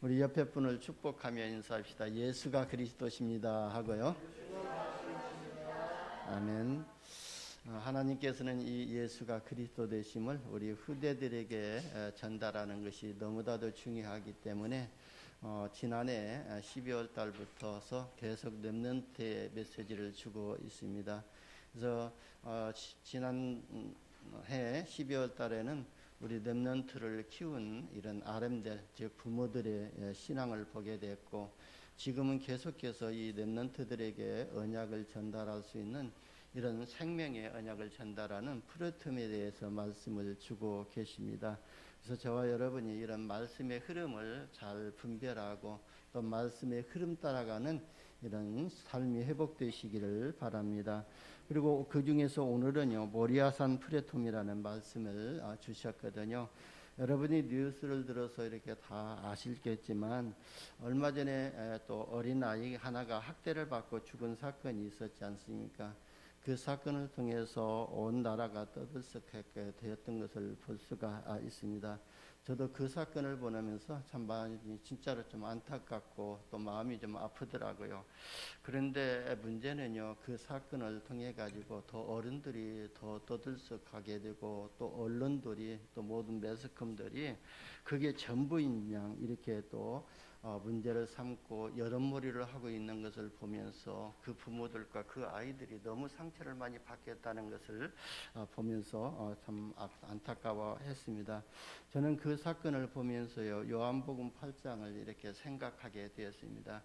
우리 옆에 분을 축복하며 인사합시다. 예수가 그리스도십니다 하고요. 아멘. 하나님께서는 이 예수가 그리스도 되심을 우리 후대들에게 전달하는 것이 너무나도 중요하기 때문에 지난해 12월 달부터서 계속 렘넌트의 메시지를 주고 있습니다. 그래서 지난 해 12월 달에는 우리 렘넌트를 키운 이런 RM들, 즉 부모들의 신앙을 보게 됐고, 지금은 계속해서 이 렘넌트들에게 언약을 전달할 수 있는 이런 생명의 언약을 전달하는 프로툼에 대해서 말씀을 주고 계십니다. 그래서 저와 여러분이 이런 말씀의 흐름을 잘 분별하고 또 말씀의 흐름 따라가는 이런 삶이 회복되시기를 바랍니다. 그리고 그 중에서 오늘은요, 모리아산 프레톰이라는 말씀을 주셨거든요. 여러분이 뉴스를 들어서 이렇게 다 아시겠지만 얼마 전에 또 어린 아이 하나가 학대를 받고 죽은 사건이 있었지 않습니까? 그 사건을 통해서 온 나라가 떠들썩하게 되었던 것을 볼 수가 있습니다. 저도 그 사건을 보면서 참 많이 진짜로 좀 안타깝고 또 마음이 좀 아프더라고요. 그런데 문제는요, 그 사건을 통해 가지고 더 어른들이 더 떠들썩하게 되고 또 언론들이 또 모든 매스컴들이 그게 전부인 양 이렇게 또 문제를 삼고 여론몰이를 하고 있는 것을 보면서 그 부모들과 그 아이들이 너무 상처를 많이 받겠다는 것을 보면서 참 안타까워했습니다. 저는 그 사건을 보면서요, 요한복음 8장을 이렇게 생각하게 되었습니다.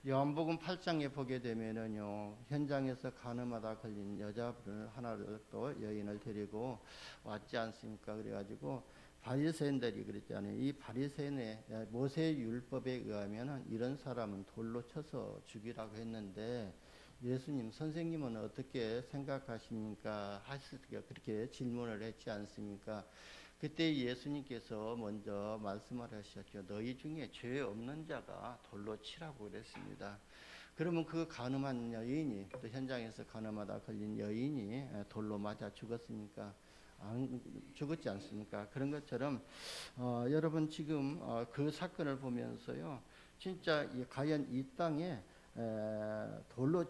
요한복음 8장에 보게 되면은요, 현장에서 간음하다 걸린 여자분을 하나를 또 여인을 데리고 왔지 않습니까? 그래가지고 바리새인들이 그랬잖아요. 이 바리새인의 모세 율법에 의하면은 이런 사람은 돌로 쳐서 죽이라고 했는데 예수님, 선생님은 어떻게 생각하십니까? 하실 때 그렇게 질문을 했지 않습니까? 그때 예수님께서 먼저 말씀을 하셨죠. 너희 중에 죄 없는 자가 돌로 치라고 그랬습니다. 그러면 그 간음한 여인이, 또 현장에서 간음하다 걸린 여인이 돌로 맞아 죽었습니까? 안 죽었지 않습니까? 그런 것처럼 여러분 지금 그 사건을 보면서요, 진짜 과연 이 땅에 돌로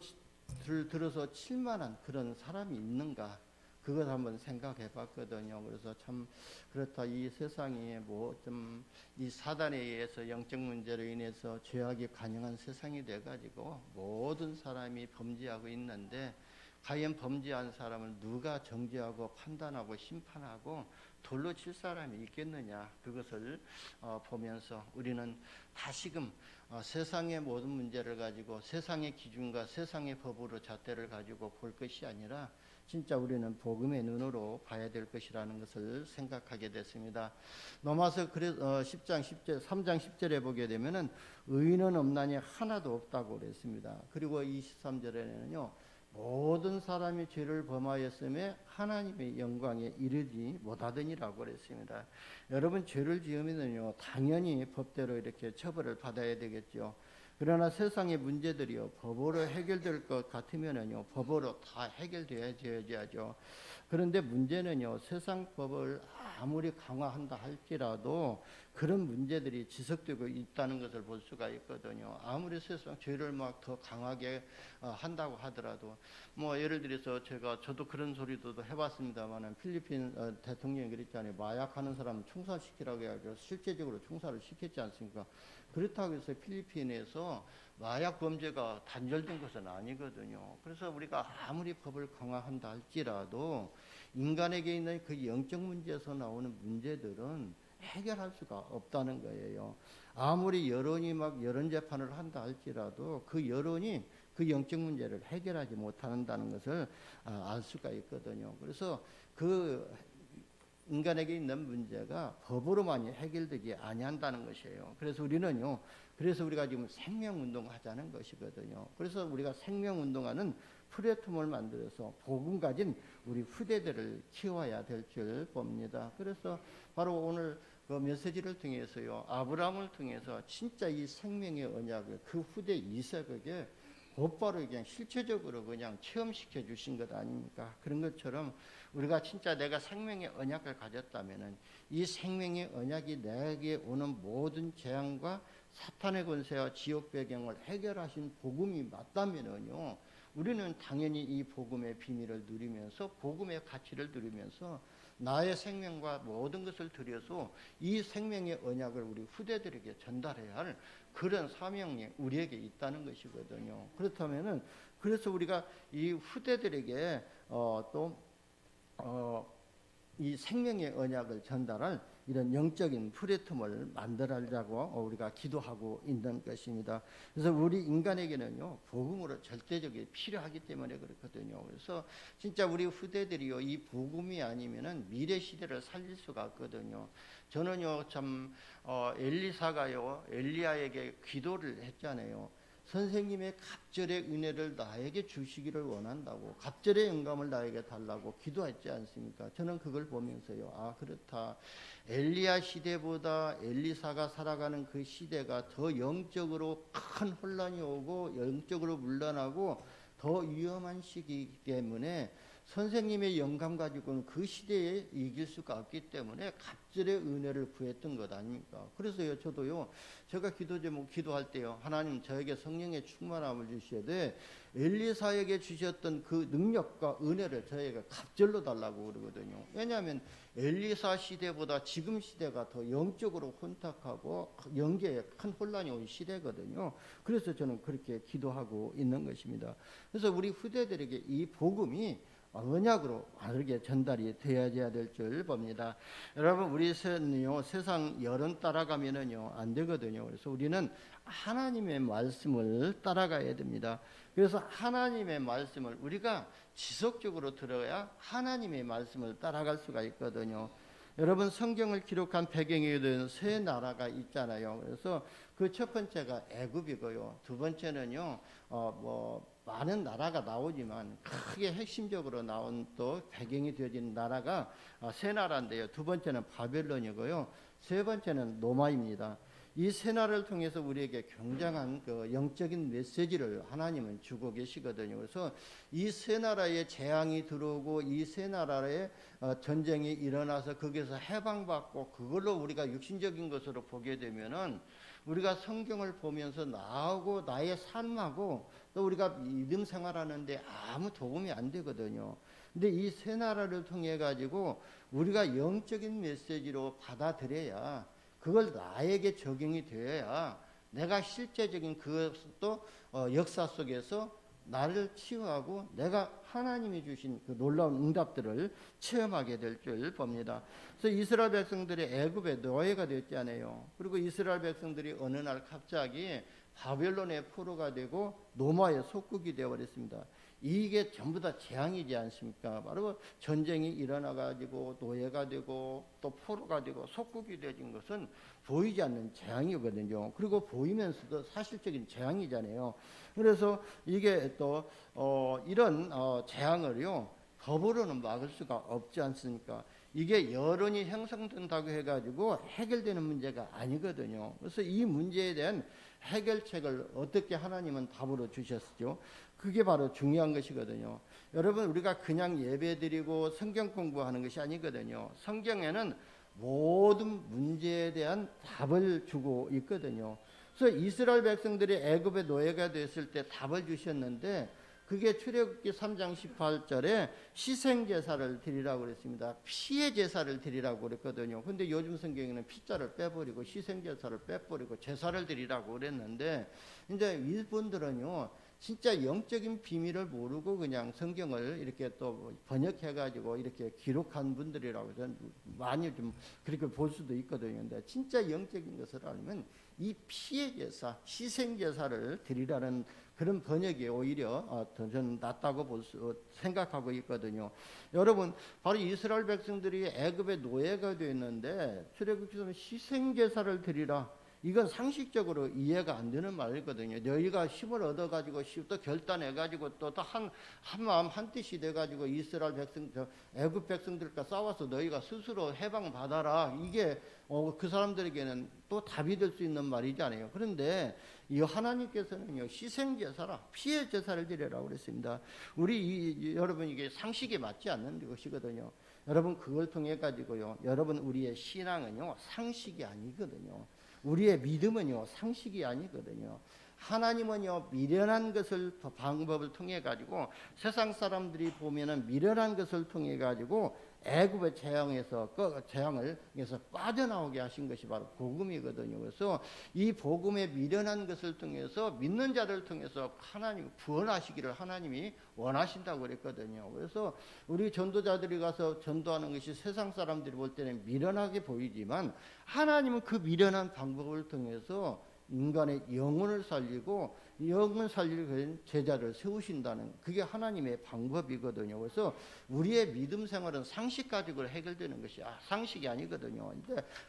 들어서 칠 만한 그런 사람이 있는가? 그걸 한번 생각해 봤거든요. 그래서 참 그렇다. 이 세상이 뭐 좀 이 사단에 의해서 영적 문제로 인해서 죄악이 관영한 세상이 돼 가지고 모든 사람이 범죄하고 있는데 과연 범죄한 사람을 누가 정죄하고 판단하고 심판하고 돌로 칠 사람이 있겠느냐, 그것을 보면서 우리는 다시금 세상의 모든 문제를 가지고 세상의 기준과 세상의 법으로 잣대를 가지고 볼 것이 아니라 진짜 우리는 복음의 눈으로 봐야 될 것이라는 것을 생각하게 됐습니다. 로마서 10장 10절, 3장 10절에 보게 되면은 의인은 없나니 하나도 없다고 그랬습니다. 그리고 23절에는요, 모든 사람이 죄를 범하였음에 하나님의 영광에 이르지 못하더니라고 그랬습니다. 여러분, 죄를 지으면요, 당연히 법대로 이렇게 처벌을 받아야 되겠죠. 그러나 세상의 문제들이요, 법으로 해결될 것 같으면은요, 법으로 다 해결되어야죠. 그런데 문제는요, 세상 법을 아무리 강화한다 할지라도 그런 문제들이 지속되고 있다는 것을 볼 수가 있거든요. 아무리 세상 죄를 막 더 강하게 한다고 하더라도, 뭐 예를 들어서 저도 그런 소리도 해봤습니다만은 필리핀 대통령이 그랬잖아요. 마약하는 사람 총살시키라고 해가지고 실제적으로 총살을 시켰지 않습니까? 그렇다고 해서 필리핀에서 마약 범죄가 단절된 것은 아니거든요. 그래서 우리가 아무리 법을 강화한다 할지라도 인간에게 있는 그 영적 문제에서 나오는 문제들은 해결할 수가 없다는 거예요. 아무리 여론이 막 여론 재판을 한다 할지라도 그 여론이 그 영적 문제를 해결하지 못한다는 것을 알 수가 있거든요. 그래서 그 인간에게 있는 문제가 법으로만이 해결되지 아니한다는 것이에요. 그래서 우리는요, 그래서 우리가 지금 생명운동 하자는 것이거든요. 그래서 우리가 생명운동하는 플랫폼을 만들어서 복음 가진 우리 후대들을 키워야 될 줄 봅니다. 그래서 바로 오늘 그 메시지를 통해서요, 아브라함을 통해서 진짜 이 생명의 언약을 그 후대 이삭에게 곧바로 그냥 실체적으로 그냥 체험시켜 주신 것 아닙니까? 그런 것처럼 우리가 진짜 내가 생명의 언약을 가졌다면은 이 생명의 언약이 내게 오는 모든 재앙과 사탄의 권세와 지옥 배경을 해결하신 복음이 맞다면은요, 우리는 당연히 이 복음의 비밀을 누리면서 복음의 가치를 누리면서 나의 생명과 모든 것을 들여서 이 생명의 언약을 우리 후대들에게 전달해야 할 그런 사명이 우리에게 있다는 것이거든요. 그렇다면은 그래서 우리가 이 후대들에게 이 생명의 언약을 전달할 이런 영적인 플랫폼을 만들려고 우리가 기도하고 있는 것입니다. 그래서 우리 인간에게는요, 복음으로 절대적이 필요하기 때문에 그렇거든요. 그래서 진짜 우리 후대들이요, 이 복음이 아니면은 미래 시대를 살릴 수가 없거든요. 저는요, 참 엘리사가요, 엘리야에게 기도를 했잖아요. 선생님의 갑절의 은혜를 나에게 주시기를 원한다고, 갑절의 영감을 나에게 달라고 기도했지 않습니까? 저는 그걸 보면서요, 아, 그렇다. 엘리야 시대보다 엘리사가 살아가는 그 시대가 더 영적으로 큰 혼란이 오고 영적으로 물러나고 더 위험한 시기이기 때문에 선생님의 영감 가지고는 그 시대에 이길 수가 없기 때문에 갑절의 은혜를 구했던 것 아닙니까? 그래서요, 저도요, 제가 기도 제목 기도할 때요, 하나님 저에게 성령의 충만함을 주셔야 돼. 엘리사에게 주셨던 그 능력과 은혜를 저에게 갑절로 달라고 그러거든요. 왜냐하면 엘리사 시대보다 지금 시대가 더 영적으로 혼탁하고 영계에 큰 혼란이 온 시대거든요. 그래서 저는 그렇게 기도하고 있는 것입니다. 그래서 우리 후대들에게 이 복음이 언약으로 바르게 전달이 되어야 될 줄 봅니다. 여러분, 우리는요, 세상 여론 따라가면은요 안 되거든요. 그래서 우리는 하나님의 말씀을 따라가야 됩니다. 그래서 하나님의 말씀을 우리가 지속적으로 들어야 하나님의 말씀을 따라갈 수가 있거든요. 여러분, 성경을 기록한 배경에 된 세 나라가 있잖아요. 그래서 그 첫 번째가 애굽이고요. 두 번째는요, 많은 나라가 나오지만 크게 핵심적으로 나온 또 배경이 되어진 나라가 세 나라인데요. 두 번째는 바벨론이고요. 세 번째는 로마입니다. 이 세 나라를 통해서 우리에게 굉장한 그 영적인 메시지를 하나님은 주고 계시거든요. 그래서 이 세 나라에 재앙이 들어오고 이 세 나라에 전쟁이 일어나서 거기서 해방받고 그걸로 우리가 육신적인 것으로 보게 되면은 우리가 성경을 보면서 나하고 나의 삶하고 또 우리가 믿음 생활하는데 아무 도움이 안 되거든요. 근데 이 세 나라를 통해 가지고 우리가 영적인 메시지로 받아들여야, 그걸 나에게 적용이 되어야 내가 실제적인 그것도 역사 속에서 나를 치유하고 내가 하나님이 주신 그 놀라운 응답들을 체험하게 될 줄 봅니다. 그래서 이스라엘 백성들이 애굽의 노예가 되었잖아요. 그리고 이스라엘 백성들이 어느 날 갑자기 바벨론의 포로가 되고 로마의 속국이 되어버렸습니다. 이게 전부 다 재앙이지 않습니까? 바로 전쟁이 일어나가지고 노예가 되고 또 포로가 되고 속국이 되어진 것은 보이지 않는 재앙이거든요. 그리고 보이면서도 사실적인 재앙이잖아요. 그래서 이게 또 이런 재앙을요, 법으로는 막을 수가 없지 않습니까? 이게 여론이 형성된다고 해가지고 해결되는 문제가 아니거든요. 그래서 이 문제에 대한 해결책을 어떻게 하나님은 답으로 주셨죠? 그게 바로 중요한 것이거든요. 여러분, 우리가 그냥 예배드리고 성경 공부하는 것이 아니거든요. 성경에는 모든 문제에 대한 답을 주고 있거든요. 그래서 이스라엘 백성들이 애굽의 노예가 됐을 때 답을 주셨는데, 그게 출애굽기 3장 18절에 희생제사를 드리라고 그랬습니다. 피의 제사를 드리라고 그랬거든요. 근데 요즘 성경에는 피자를 빼버리고 희생제사를 빼버리고 제사를 드리라고 그랬는데, 이제 이분들은요, 진짜 영적인 비밀을 모르고 그냥 성경을 이렇게 또 번역해가지고 이렇게 기록한 분들이라고 저는 많이 좀 그렇게 볼 수도 있거든요. 근데 진짜 영적인 것을 알면 이 피의 제사, 희생 제사를 드리라는 그런 번역이 오히려 더 저는 낫다고 생각하고 있거든요. 여러분, 바로 이스라엘 백성들이 애굽의 노예가 되었는데 출애굽기서는 희생 제사를 드리라, 이건 상식적으로 이해가 안 되는 말이거든요. 너희가 힘을 얻어가지고 또 결단해가지고 또 한 마음 한 뜻이 돼가지고 이스라엘 백성, 애굽 백성들과 싸워서 너희가 스스로 해방 받아라. 이게 그 사람들에게는 또 답이 될 수 있는 말이잖아요. 그런데 이 하나님께서는요, 희생 제사라, 피해 제사를 드리라고 그랬습니다. 여러분, 이게 상식에 맞지 않는 것이거든요. 여러분, 그걸 통해 가지고요, 여러분, 우리의 신앙은요 상식이 아니거든요. 우리의 믿음은요 상식이 아니거든요. 하나님은요 미련한 것을 방법을 통해 가지고, 세상 사람들이 보면은 미련한 것을 통해 가지고 애굽의 재앙을 해서 빠져나오게 하신 것이 바로 복음이거든요. 그래서 이 복음의 미련한 것을 통해서 믿는 자를 통해서 하나님 구원하시기를 하나님이 원하신다고 그랬거든요. 그래서 우리 전도자들이 가서 전도하는 것이 세상 사람들이 볼 때는 미련하게 보이지만, 하나님은 그 미련한 방법을 통해서 인간의 영혼을 살리고 영혼 살리는 제자를 세우신다는, 그게 하나님의 방법이거든요. 그래서 우리의 믿음 생활은 상식 가지고 해결되는 것이 상식이 아니거든요.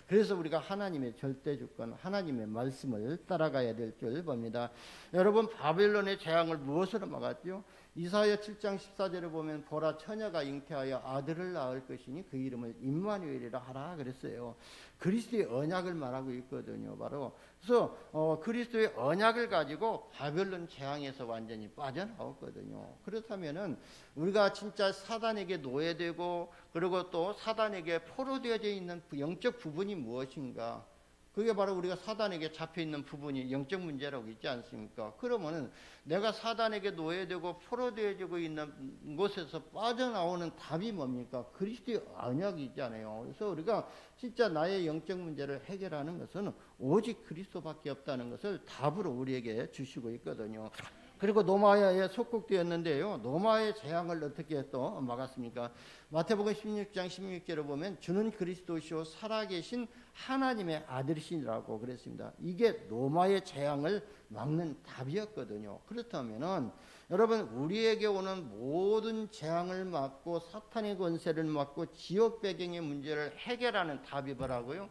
그래서 우리가 하나님의 절대 주권, 하나님의 말씀을 따라가야 될 줄 봅니다. 여러분, 바벨론의 재앙을 무엇으로 막았죠? 이사야 7장 14절에 보면, 보라, 처녀가 잉태하여 아들을 낳을 것이니 그 이름을 임마누엘이라 하라 그랬어요. 그리스도의 언약을 말하고 있거든요. 바로 그래서 그리스도의 언약을 가지고 바벨론 재앙에서 완전히 빠져나왔거든요. 그렇다면은 우리가 진짜 사단에게 노예되고, 그리고 또 사단에게 포로되어져 있는 영적 부분이 무엇인가? 그게 바로 우리가 사단에게 잡혀 있는 부분이 영적 문제라고 있지 않습니까? 그러면은 내가 사단에게 노예되고 포로되어지고 있는 곳에서 빠져나오는 답이 뭡니까? 그리스도의 언약이 있잖아요. 그래서 우리가 진짜 나의 영적 문제를 해결하는 것은 오직 그리스도밖에 없다는 것을 답으로 우리에게 주시고 있거든요. 그리고 노마야에 속국되었는데요, 노마의 재앙을 어떻게 또 막았습니까? 마태복음 16장 16절을 보면, 주는 그리스도시요 살아계신 하나님의 아들이시라고 그랬습니다. 이게 노마의 재앙을 막는 답이었거든요. 그렇다면은 여러분, 우리에게 오는 모든 재앙을 막고 사탄의 권세를 막고 지옥 배경의 문제를 해결하는 답이 뭐라고요?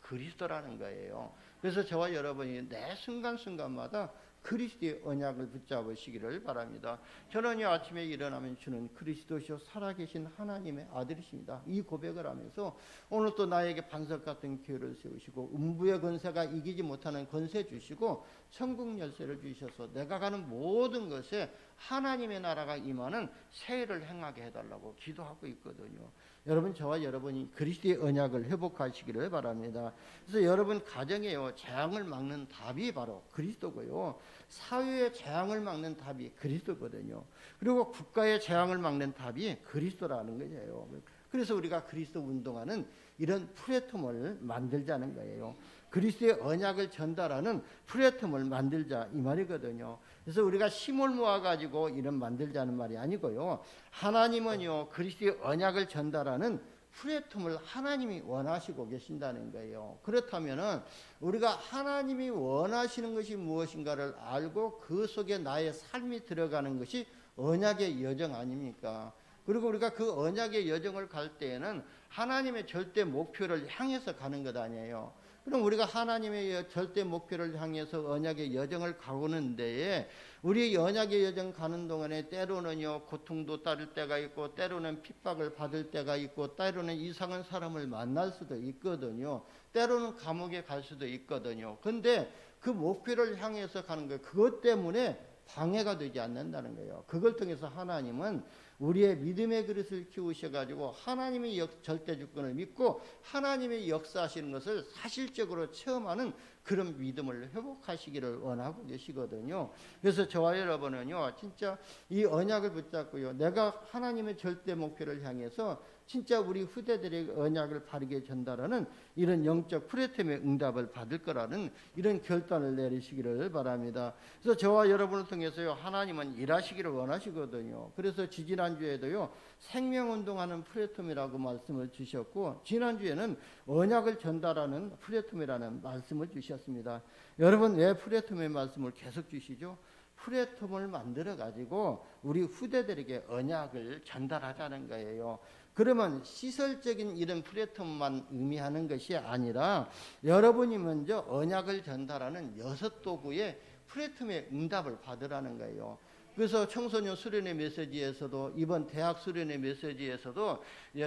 그리스도라는 거예요. 그래서 저와 여러분이 매 순간순간마다 그리스도의 언약을 붙잡으시기를 바랍니다. 저는 아침에 일어나면 주는 그리스도시요 살아계신 하나님의 아들이십니다. 이 고백을 하면서 오늘 또 나에게 반석 같은 기회를 세우시고, 음부의 권세가 이기지 못하는 권세 주시고, 천국 열쇠를 주셔서 내가 가는 모든 것에 하나님의 나라가 임하는 새해를 행하게 해달라고 기도하고 있거든요. 여러분, 저와 여러분이 그리스도의 언약을 회복하시기를 바랍니다. 그래서 여러분 가정에요, 재앙을 막는 답이 바로 그리스도고요, 사회의 재앙을 막는 답이 그리스도거든요. 그리고 국가의 재앙을 막는 답이 그리스도라는 거예요. 그래서 우리가 그리스도 운동하는 이런 플랫폼을 만들자는 거예요. 그리스도의 언약을 전달하는 플랫폼을 만들자, 이 말이거든요. 그래서 우리가 힘을 모아가지고 이런 만들자는 말이 아니고요, 하나님은요 그리스도의 언약을 전달하는 플랫폼을 하나님이 원하시고 계신다는 거예요. 그렇다면은 우리가 하나님이 원하시는 것이 무엇인가를 알고 그 속에 나의 삶이 들어가는 것이 언약의 여정 아닙니까? 그리고 우리가 그 언약의 여정을 갈 때에는 하나님의 절대 목표를 향해서 가는 것 아니에요. 그럼 우리가 하나님의 절대 목표를 향해서 언약의 여정을 가고는 데에, 우리 언약의 여정 가는 동안에 때로는요 고통도 따를 때가 있고, 때로는 핍박을 받을 때가 있고, 때로는 이상한 사람을 만날 수도 있거든요. 때로는 감옥에 갈 수도 있거든요. 근데 그 목표를 향해서 가는 거예요. 그것 때문에 방해가 되지 않는다는 거예요. 그걸 통해서 하나님은 우리의 믿음의 그릇을 키우셔가지고 하나님의 절대 주권을 믿고 하나님의 역사하시는 것을 사실적으로 체험하는 그런 믿음을 회복하시기를 원하고 계시거든요. 그래서 저와 여러분은요 진짜 이 언약을 붙잡고요, 내가 하나님의 절대 목표를 향해서 진짜 우리 후대들의 언약을 바르게 전달하는 이런 영적 플랫폼의 응답을 받을 거라는 이런 결단을 내리시기를 바랍니다. 그래서 저와 여러분을 통해서요 하나님은 일하시기를 원하시거든요. 그래서 지난주에도요 생명운동하는 플랫폼이라고 말씀을 주셨고, 지난주에는 언약을 전달하는 플랫폼이라는 말씀을 주셨습니다. 여러분, 왜 플랫폼의 말씀을 계속 주시죠? 플랫폼을 만들어 가지고 우리 후대들에게 언약을 전달하자는 거예요. 그러면 시설적인 이런 플랫폼만 의미하는 것이 아니라 여러분이 먼저 언약을 전달하는 6도구의 플랫폼의 응답을 받으라는 거예요. 그래서 청소년 수련회 메시지에서도, 이번 대학 수련회 메시지에서도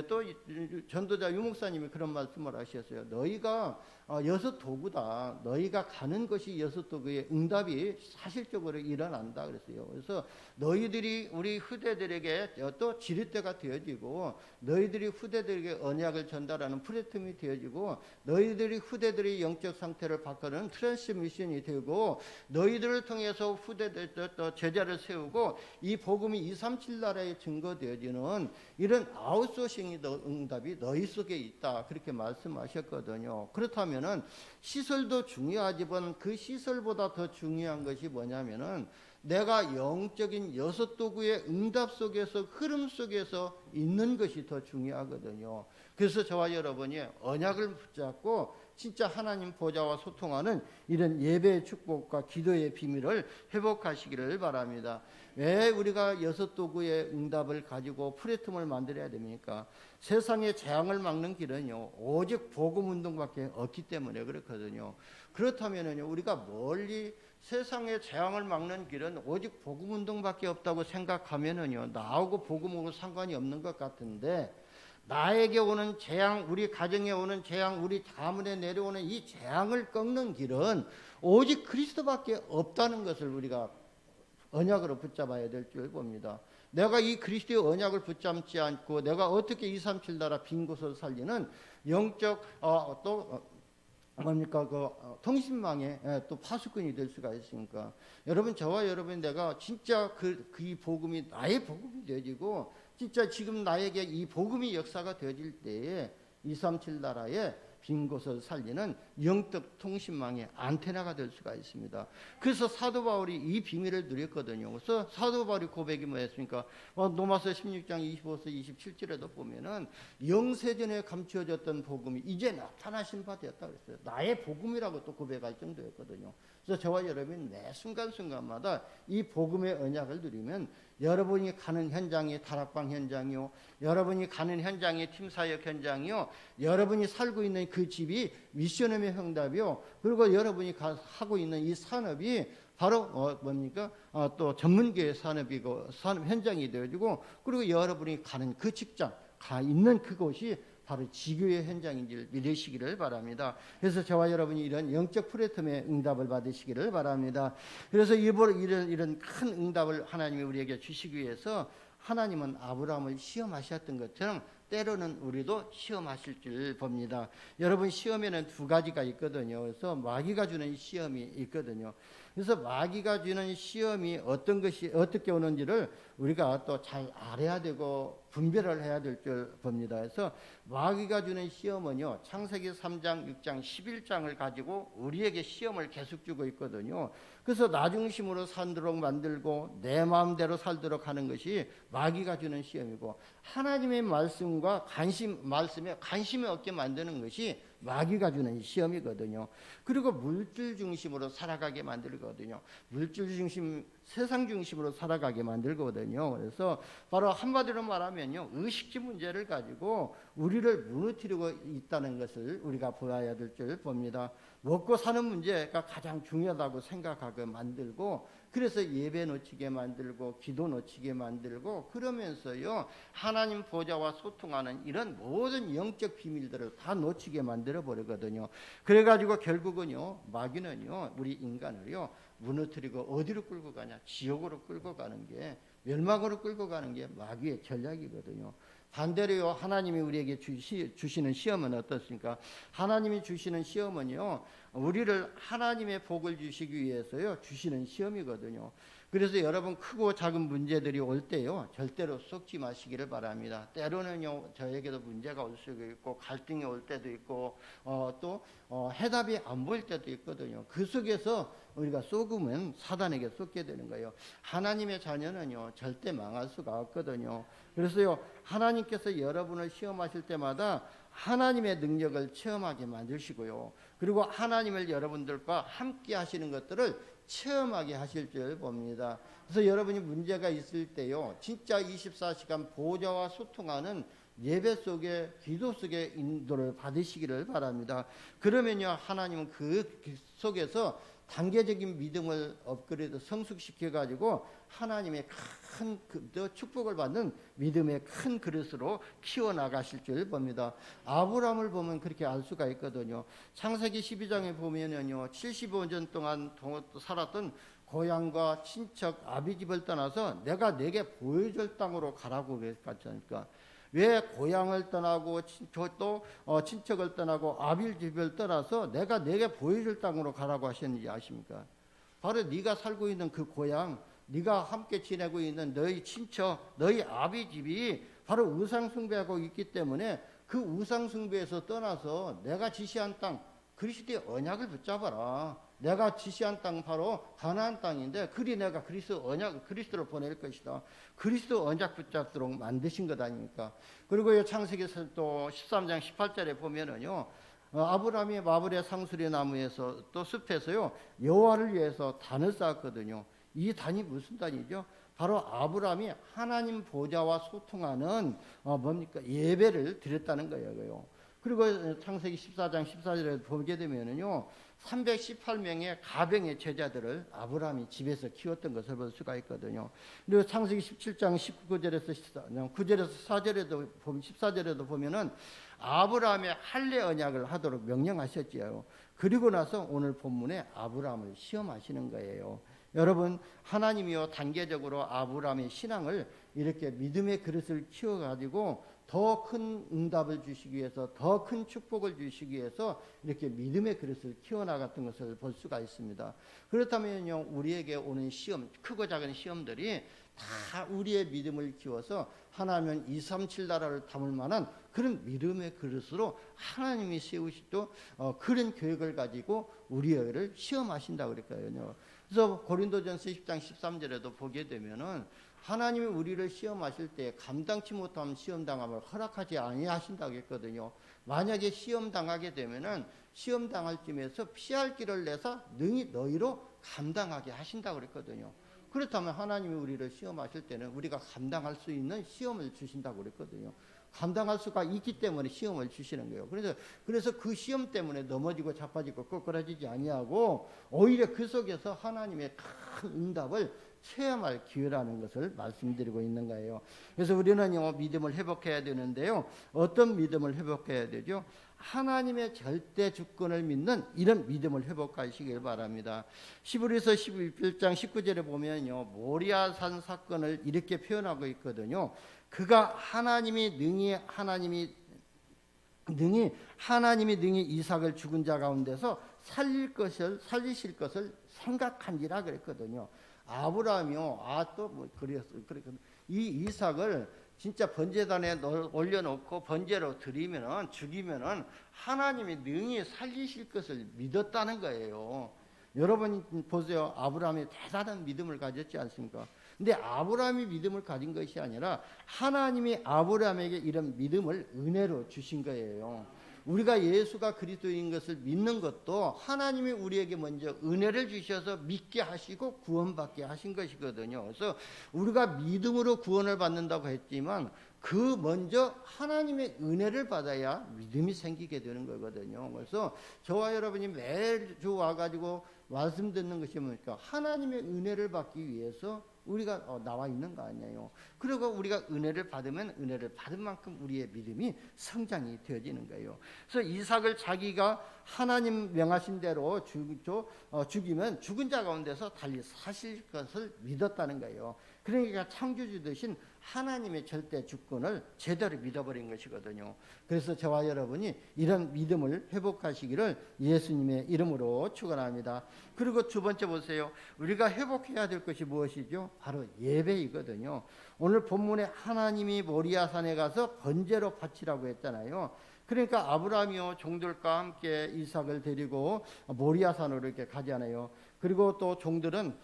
또 전도자 유목사님이 그런 말씀을 하셨어요. 너희가 6도구다. 너희가 가는 것이 6도구의 응답이 사실적으로 일어난다 그랬어요. 그래서 너희들이 우리 후대들에게 또 지렛대가 되어지고, 너희들이 후대들에게 언약을 전달하는 플랫폼이 되어지고, 너희들이 후대들의 영적 상태를 바꾸는 트랜스미션이 되고, 너희들을 통해서 후대들 또 제자를 세우고 이 복음이 237 나라에 증거되어지는 이런 아웃소싱의 응답이 너희 속에 있다, 그렇게 말씀하셨거든요. 그렇다면은 시설도 중요하지만 그 시설보다 더 중요한 것이 뭐냐면은 내가 영적인 6도구의 응답 속에서, 흐름 속에서 있는 것이 더 중요하거든요. 그래서 저와 여러분이 언약을 붙잡고 진짜 하나님 보좌와 소통하는 이런 예배의 축복과 기도의 비밀을 회복하시기를 바랍니다. 왜 우리가 6도구의 응답을 가지고 플랫폼을 만들어야 됩니까? 세상의 재앙을 막는 길은요, 오직 복음 운동밖에 없기 때문에 그렇거든요. 그렇다면요, 우리가 멀리 세상의 재앙을 막는 길은 오직 복음 운동밖에 없다고 생각하면은요, 나하고 복음하고 상관이 없는 것 같은데, 나에게 오는 재앙, 우리 가정에 오는 재앙, 우리 가문에 내려오는 이 재앙을 꺾는 길은 오직 그리스도밖에 없다는 것을 우리가 언약으로 붙잡아야 될 줄 봅니다. 내가 이 그리스도의 언약을 붙잡지 않고 내가 어떻게 237 나라 빈 곳을 살리는 영적 뭡니까 통신망의 또 파수꾼이 될 수가 있으니까, 여러분, 저와 여러분, 내가 진짜 그 복음이 나의 복음이 되어지고 진짜 지금 나에게 이 복음이 역사가 되어질 때에 237 나라의 빈 곳을 살리는 영적 통신망의 안테나가 될 수가 있습니다. 그래서 사도 바울이 이 비밀을 누렸거든요. 그래서 사도 바울의 고백이 뭐였습니까? 로마서 16장 25서 27절에도 보면은 영세전에 감추어졌던 복음이 이제 나타나신 바 되었다 그랬어요. 나의 복음이라고 또 고백할 정도였거든요. 그래서 저와 여러분이 매 순간순간마다 이 복음의 언약을 누리면, 여러분이 가는 현장이 다락방 현장이요, 여러분이 가는 현장이 팀사역 현장이요, 여러분이 살고 있는 그 집이 미션홈의 응답이요, 그리고 여러분이 하고 있는 이 산업이 바로 뭡니까? 또 전문교회 산업이고 산업 현장이 되어지고, 그리고 여러분이 가는 그 직장, 가 있는 그곳이 바로 지교의 현장인지를 믿으시기를 바랍니다. 그래서 저와 여러분이 이런 영적 플랫폼의 응답을 받으시기를 바랍니다. 그래서 이런 큰 응답을 하나님이 우리에게 주시기 위해서 하나님은 아브라함을 시험하셨던 것처럼 때로는 우리도 시험하실 줄 봅니다. 여러분, 시험에는 두 가지가 있거든요. 그래서 마귀가 주는 시험이 있거든요. 그래서 마귀가 주는 시험이 어떤 것이 어떻게 오는지를 우리가 또 잘 알아야 되고 분별을 해야 될 줄 봅니다. 그래서 마귀가 주는 시험은요, 창세기 3장, 6장, 11장을 가지고 우리에게 시험을 계속 주고 있거든요. 그래서 나 중심으로 살도록 만들고 내 마음대로 살도록 하는 것이 마귀가 주는 시험이고, 하나님의 말씀과 말씀에 관심이 없게 만드는 것이 마귀가 주는 시험이거든요. 그리고 물질 중심으로 살아가게 만들거든요. 물질 중심, 세상 중심으로 살아가게 만들거든요. 그래서 바로 한마디로 말하면요, 의식주 문제를 가지고 우리를 무너뜨리고 있다는 것을 우리가 보아야 될 줄 봅니다. 먹고 사는 문제가 가장 중요하다고 생각하게 만들고, 그래서 예배 놓치게 만들고 기도 놓치게 만들고, 그러면서요 하나님 보좌와 소통하는 이런 모든 영적 비밀들을 다 놓치게 만들어 버리거든요. 그래가지고 결국은요, 마귀는요 우리 인간을요 무너뜨리고 어디로 끌고 가냐? 지옥으로 끌고 가는 게, 멸망으로 끌고 가는 게 마귀의 전략이거든요. 반대로요, 하나님이 우리에게 주시는 시험은 어떻습니까? 하나님이 주시는 시험은요, 우리를 하나님의 복을 주시기 위해서요 주시는 시험이거든요. 그래서 여러분, 크고 작은 문제들이 올 때요 절대로 속지 마시기를 바랍니다. 때로는요 저에게도 문제가 올 수도 있고 갈등이 올 때도 있고 또 해답이 안 보일 때도 있거든요. 그 속에서 우리가 속으면 사단에게 속게 되는 거예요. 하나님의 자녀는요 절대 망할 수가 없거든요. 그래서요, 하나님께서 여러분을 시험하실 때마다 하나님의 능력을 체험하게 만드시고요, 그리고 하나님을 여러분들과 함께 하시는 것들을 체험하게 하실 줄 봅니다. 그래서 여러분이 문제가 있을 때요, 진짜 24시간 보좌와 소통하는 예배 속에 기도 속에 인도를 받으시기를 바랍니다. 그러면요 하나님은 그 속에서 단계적인 믿음을 업그레이드 성숙시켜 가지고 하나님의 큰 축복을 받는 믿음의 큰 그릇으로 키워 나가실 줄 봅니다. 아브라함을 보면 그렇게 알 수가 있거든요. 창세기 12장에 보면은요 75년 동안 살았던 고향과 친척 아비 집을 떠나서 내가 내게 보여줄 땅으로 가라고 그랬잖아요. 왜 고향을 떠나고 또 친척을 떠나고 아비 집을 떠나서 내가 내게 보여줄 땅으로 가라고 하셨는지 아십니까? 바로 네가 살고 있는 그 고향, 네가 함께 지내고 있는 너희 친척, 너희 아비 집이 바로 우상 숭배하고 있기 때문에 그 우상 숭배에서 떠나서 내가 지시한 땅, 그리스도의 언약을 붙잡아라. 내가 지시한 땅 바로 가나안 땅인데 그리 내가 그리스도를 보낼 것이다. 그리스도 언약 붙잡도록 만드신 것 아닙니까? 그리고 창세기에서 또 13장 18절에 보면은요. 아브라함이 마브레 상수리 나무에서 또 숲에서요. 여호와를 위해서 단을 쌓았거든요. 이 단이 무슨 단이죠? 바로 아브라함이 하나님 보좌와 소통하는 뭡니까? 예배를 드렸다는 거예요. 그리고 창세기 14장 14절에 보게 되면은요. 318명의 가병의 제자들을 아브라함이 집에서 키웠던 것을 볼 수가 있거든요. 그리고 창세기 17장 19절에서 9절에서 4절에도 보면 14절에도 보면은 아브라함의 할례 언약을 하도록 명령하셨지요. 그리고 나서 오늘 본문에 아브라함을 시험하시는 거예요. 여러분 하나님이요 단계적으로 아브라함의 신앙을 이렇게 믿음의 그릇을 키워가지고 더 큰 응답을 주시기 위해서 더 큰 축복을 주시기 위해서 이렇게 믿음의 그릇을 키워나갔던 것을 볼 수가 있습니다. 그렇다면요 우리에게 오는 시험 크고 작은 시험들이 다 우리의 믿음을 키워서 하나님은 237 나라를 담을 만한 그런 믿음의 그릇으로 하나님이 세우시도 그런 계획을 가지고 우리를 시험하신다고 그랬거든요. 그래서 고린도전서 10장 13절에도 보게 되면은 하나님이 우리를 시험하실 때 감당치 못하면 시험당함을 허락하지 아니하신다고 했거든요. 만약에 시험당하게 되면은 시험당할 쯤에서 피할 길을 내서 능히 너희로 감당하게 하신다고 그랬거든요. 그렇다면 하나님이 우리를 시험하실 때는 우리가 감당할 수 있는 시험을 주신다고 그랬거든요. 감당할 수가 있기 때문에 시험을 주시는 거예요. 그래서 그 시험 때문에 넘어지고 자빠지고 꼬꾸라지지 아니하고 오히려 그 속에서 하나님의 큰 응답을 체험할 기회라는 것을 말씀드리고 있는 거예요. 그래서 우리는 믿음을 회복해야 되는데요. 어떤 믿음을 회복해야 되죠? 하나님의 절대 주권을 믿는 이런 믿음을 회복하시길 바랍니다. 히브리서 11장 19절에 보면요. 모리아산 사건을 이렇게 표현하고 있거든요. 그가 하나님이 능히 이삭을 죽은 자 가운데서 살리실 것을 생각한지라 그랬거든요. 아브라함이요. 이 이삭을 진짜 번제단에 올려놓고 번제로 드리면은 죽이면은 하나님이 능히 살리실 것을 믿었다는 거예요. 여러분 보세요. 아브라함이 대단한 믿음을 가졌지 않습니까? 근데 아브라함이 믿음을 가진 것이 아니라 하나님이 아브라함에게 이런 믿음을 은혜로 주신 거예요. 우리가 예수가 그리스도인 것을 믿는 것도 하나님이 우리에게 먼저 은혜를 주셔서 믿게 하시고 구원받게 하신 것이거든요. 그래서 우리가 믿음으로 구원을 받는다고 했지만 그 먼저 하나님의 은혜를 받아야 믿음이 생기게 되는 거거든요. 그래서 저와 여러분이 매주 와가지고 말씀 듣는 것이 뭡니까? 하나님의 은혜를 받기 위해서 우리가 나와 있는 거 아니에요. 그리고 우리가 은혜를 받으면 은혜를 받은 만큼 우리의 믿음이 성장이 되어지는 거예요. 그래서 이삭을 자기가 하나님 명하신 대로 죽이면 죽은 자 가운데서 달리 사실 것을 믿었다는 거예요. 그러니까 창조주 되신 하나님의 절대 주권을 제대로 믿어버린 것이거든요. 그래서 저와 여러분이 이런 믿음을 회복하시기를 예수님의 이름으로 축원합니다. 그리고 두 번째 보세요. 우리가 회복해야 될 것이 무엇이죠? 바로 예배이거든요. 오늘 본문에 하나님이 모리아산에 가서 번제로 바치라고 했잖아요. 그러니까 아브라함이요 종들과 함께 이삭을 데리고 모리아산으로 이렇게 가잖아요. 그리고 또 종들은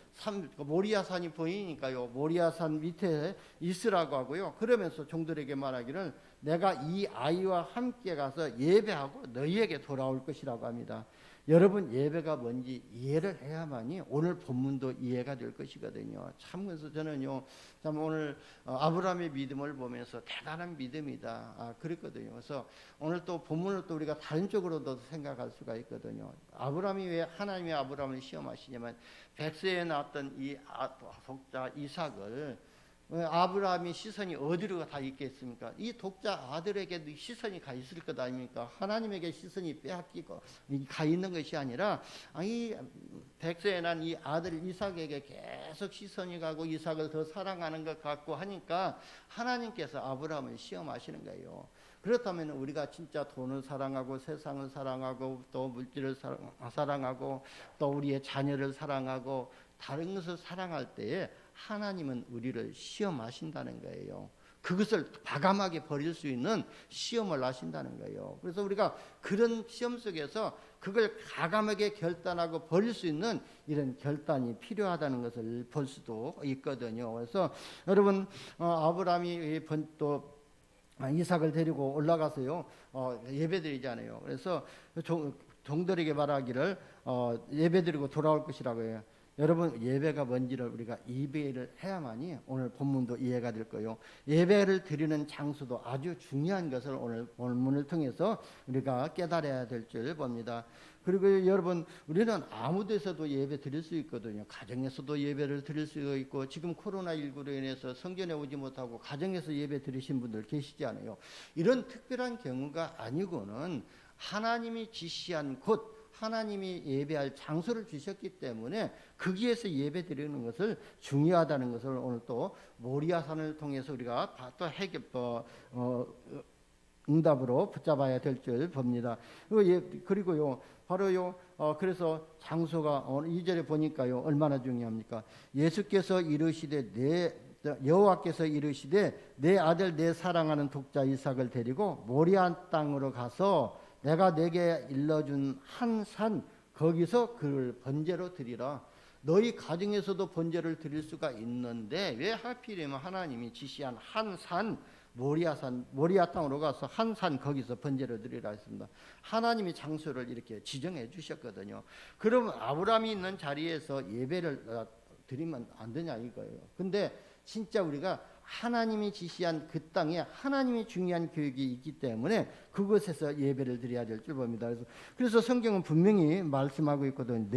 모리아산이 보이니까요. 모리아산 밑에 있으라고 하고요. 그러면서 종들에게 말하기를 내가 이 아이와 함께 가서 예배하고 너희에게 돌아올 것이라고 합니다. 여러분 예배가 뭔지 이해를 해야만이 오늘 본문도 이해가 될 것이거든요. 참 그래서 저는요, 참 오늘 아브라함의 믿음을 보면서 대단한 믿음이다 그랬거든요. 그래서 오늘 또 본문을 또 우리가 다른 쪽으로도 생각할 수가 있거든요. 아브라함이 왜 하나님의 아브라함을 시험하시냐면 백세에 나왔던 이 독자 이삭을 아브라함이 시선이 어디로 다 있겠습니까? 이 독자 아들에게도 시선이 가 있을 것 아닙니까? 하나님에게 시선이 빼앗기고 가 있는 것이 아니라 이 백세에 난 이 아들 이삭에게 계속 시선이 가고 이삭을 더 사랑하는 것 같고 하니까 하나님께서 아브라함을 시험하시는 거예요. 그렇다면 우리가 진짜 돈을 사랑하고 세상을 사랑하고 또 물질을 사랑하고 또 우리의 자녀를 사랑하고 다른 것을 사랑할 때에 하나님은 우리를 시험하신다는 거예요. 그것을 과감하게 버릴 수 있는 시험을 하신다는 거예요. 그래서 우리가 그런 시험 속에서 그걸 과감하게 결단하고 버릴 수 있는 이런 결단이 필요하다는 것을 볼 수도 있거든요. 그래서 여러분 아브라함이 또 이삭을 데리고 올라가서요 예배드리잖아요. 그래서 종들에게 말하기를 예배드리고 돌아올 것이라고 해요. 여러분 예배가 뭔지를 우리가 이해를 해야만이 오늘 본문도 이해가 될 거예요. 예배를 드리는 장소도 아주 중요한 것을 오늘 본문을 통해서 우리가 깨달아야 될 줄 봅니다. 그리고 여러분 우리는 아무 데서도 예배 드릴 수 있거든요. 가정에서도 예배를 드릴 수 있고 지금 코로나19로 인해서 성전에 오지 못하고 가정에서 예배 드리신 분들 계시지 않아요. 이런 특별한 경우가 아니고는 하나님이 지시한 곳 하나님이 예배할 장소를 주셨기 때문에 거기에서 예배 드리는 것을 중요하다는 것을 오늘 또 모리아산을 통해서 우리가 또 응답으로 붙잡아야 될 줄 봅니다. 그리고요 바로요 그래서 장소가 오늘 2절에 보니까요 얼마나 중요합니까? 예수께서 이르시되 여호와께서 이르시되 내 아들 내 사랑하는 독자 이삭을 데리고 모리아 땅으로 가서 내가 내게 일러준 한 산 거기서 그를 번제로 드리라. 너희 가정에서도 번제를 드릴 수가 있는데 왜 하필이면 하나님이 지시한 한 산 모리아 땅으로 가서 한 산 거기서 번제를 드리라 했습니다. 하나님이 장소를 이렇게 지정해 주셨거든요. 그러면 아브라함이 있는 자리에서 예배를 드리면 안 되냐 이거예요. 근데 진짜 우리가 하나님이 지시한 그 땅에 하나님이 중요한 교육이 있기 때문에 그곳에서 예배를 드려야 될 줄 봅니다. 그래서 성경은 분명히 말씀하고 있거든요.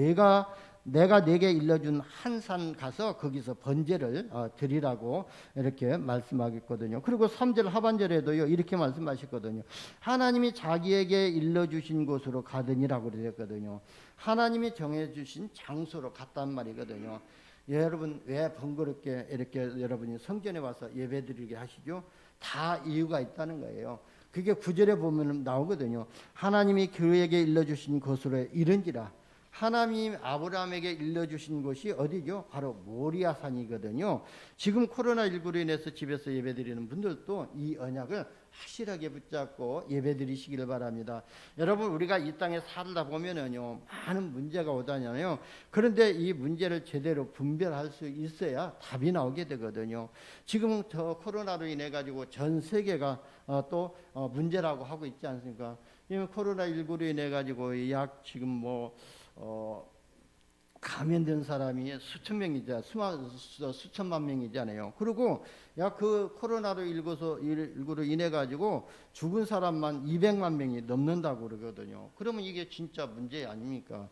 내가 내게 일러준 한 산 가서 거기서 번제를 드리라고 이렇게 말씀하고 있거든요. 그리고 3절 하반절에도요 이렇게 말씀하셨거든요. 하나님이 자기에게 일러주신 곳으로 가더니라고 그랬거든요. 하나님이 정해주신 장소로 갔단 말이거든요. 여러분 왜 번거롭게 이렇게 여러분이 성전에 와서 예배드리게 하시죠? 다 이유가 있다는 거예요. 그게 9절에 보면 나오거든요. 하나님이 그에게 일러주신 곳으로 이른지라. 하나님 아브라함에게 일러주신 곳이 어디죠? 바로 모리아산이거든요. 지금 코로나19로 인해서 집에서 예배드리는 분들도 이 언약을 확실하게 붙잡고 예배드리시기를 바랍니다. 여러분 우리가 이 땅에 살다 보면은요 많은 문제가 오잖아요. 그런데 이 문제를 제대로 분별할 수 있어야 답이 나오게 되거든요. 지금 저 코로나로 인해 가지고 전 세계가 또 문제라고 하고 있지 않습니까? 코로나19로 인해 가지고 약 지금 감염된 사람이 수천 명이자 수천만 명이잖아요. 그리고 약 그 코로나로 19로 인해 가지고 죽은 사람만 200만 명이 넘는다고 그러거든요. 그러면 이게 진짜 문제 아닙니까?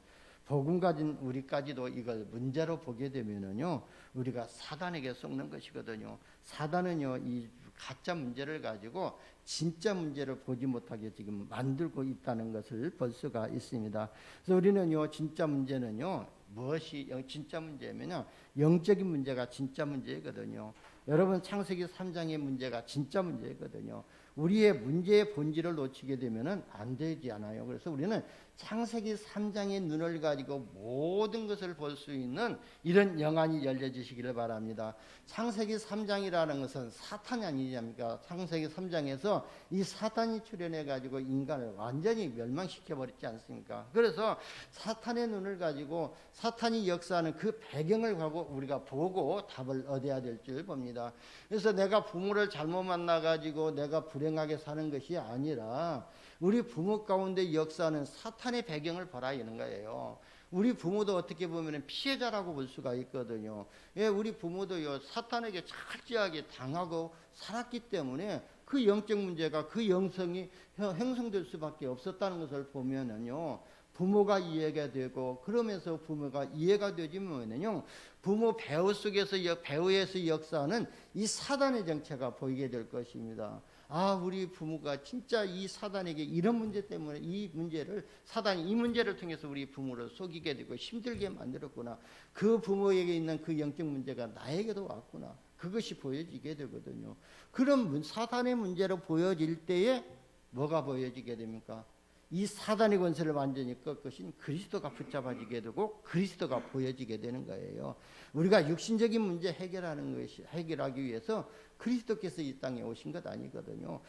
복음 가진 우리까지도 이걸 문제로 보게 되면은요 우리가 사단에게 속는 것이거든요. 사단은요 이 가짜 문제를 가지고 진짜 문제를 보지 못하게 지금 만들고 있다는 것을 볼 수가 있습니다. 그래서 우리는요 진짜 문제는요 무엇이 진짜 문제면요 영적인 문제가 진짜 문제거든요. 여러분 창세기 3장의 문제가 진짜 문제거든요. 우리의 문제의 본질을 놓치게 되면은 안 되지 않아요. 그래서 우리는 창세기 3장의 눈을 가지고 모든 것을 볼 수 있는 이런 영안이 열려지시기를 바랍니다. 창세기 3장이라는 것은 사탄이 아니냐니까. 창세기 3장에서 이 사탄이 출현해 가지고 인간을 완전히 멸망시켜 버렸지 않습니까? 그래서 사탄의 눈을 가지고 사탄이 역사하는 그 배경을 가지고 우리가 보고 답을 얻어야 될 줄 봅니다. 그래서 내가 부모를 잘못 만나 가지고 내가 불행하게 사는 것이 아니라 우리 부모 가운데 역사는 사탄의 배경을 보라 이런 거예요. 우리 부모도 어떻게 보면 피해자라고 볼 수가 있거든요. 예, 우리 부모도요, 사탄에게 철저하게 당하고 살았기 때문에 그 영적 문제가, 그 영성이 형성될 수밖에 없었다는 것을 보면은요, 부모가 이해가 되고, 그러면서 부모가 이해가 되지 뭐냐면요, 부모 배우 속에서 배우에서 역사하는 이 사단의 정체가 보이게 될 것입니다. 아, 우리 부모가 진짜 이 사단에게 이런 문제 때문에 이 문제를, 사단이 이 문제를 통해서 우리 부모를 속이게 되고 힘들게 만들었구나. 그 부모에게 있는 그 영적 문제가 나에게도 왔구나. 그것이 보여지게 되거든요. 그런 사단의 문제로 보여질 때에 뭐가 보여지게 됩니까? 이 사단의 권세를 완전히 꺾으신 그리스도가 붙잡아지게 되고 그리스도가 보여지게 되는 거예요. 우리가 육신적인 문제 해결하기 위해서 그리스도께서 이 땅에 오신 것 아니거든요.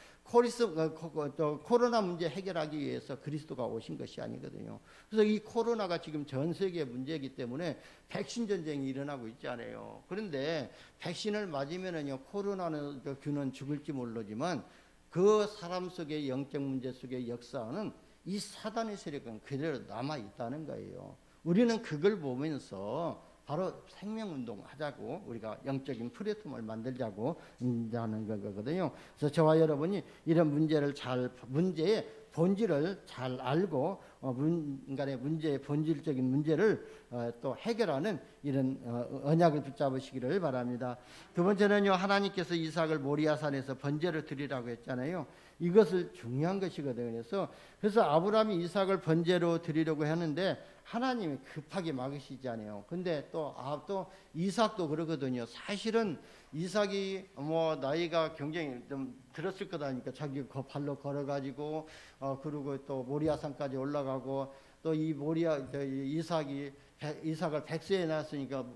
코로나 문제 해결하기 위해서 그리스도가 오신 것이 아니거든요. 그래서 이 코로나가 지금 전 세계 문제이기 때문에 백신 전쟁이 일어나고 있잖아요. 그런데 백신을 맞으면은요, 코로나는 균은 죽을지 모르지만 그 사람 속의 영적 문제 속의 역사는 이 사단의 세력은 그대로 남아 있다는 거예요. 우리는 그걸 보면서 바로 생명운동 하자고, 우리가 영적인 플랫폼을 만들자고 하는 거거든요. 그래서 저와 여러분이 이런 문제의 본질을 잘 알고 인간의 문제의 본질적인 문제를 또 해결하는 이런 언약을 붙잡으시기를 바랍니다. 두 번째는요, 하나님께서 이삭을 모리아산에서 번제를 드리라고 했잖아요. 이것을 중요한 것이거든요. 그래서 아브라함이 이삭을 번제로 드리려고 했는데 하나님이 급하게 막으시지 않아요. 근데 또 이삭도 그러거든요. 사실은 이삭이 뭐 나이가 굉장히 좀 들었을 거다니까 자기 발로 걸어가지고 그리고 또 모리아산까지 올라가고 또 이 이삭을 100세에 낳았으니까